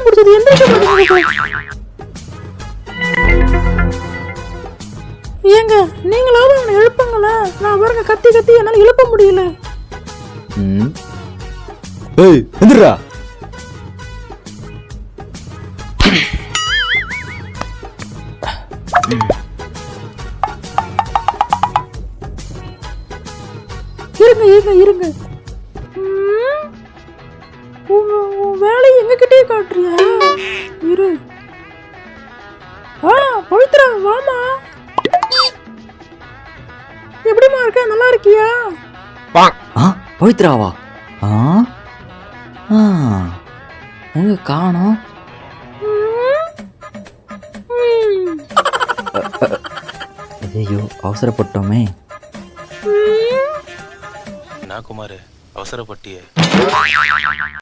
பைத்தியம் பிடிச்சது எந்திரிக்க. ஏங்க நீங்களாவது அவனை எழுப்புங்களேன். நான் பாருங்க கத்தி கத்தி என்னால எழுப்ப முடியல. ஏய் எந்திரா. இருங்க இருங்க இருங்க. உன் வேலையை எங்ககிட்டயே காட்டுறியா? இரு. பவித்ரா வாமா. எப்படிமா இருக்க? நல்லா இருக்கியா? பவித்ராவா? எங்க காணோம்? ஐயோ அவசரப்பட்டோமே. நான் குமார் அவசரப்பட்டியே.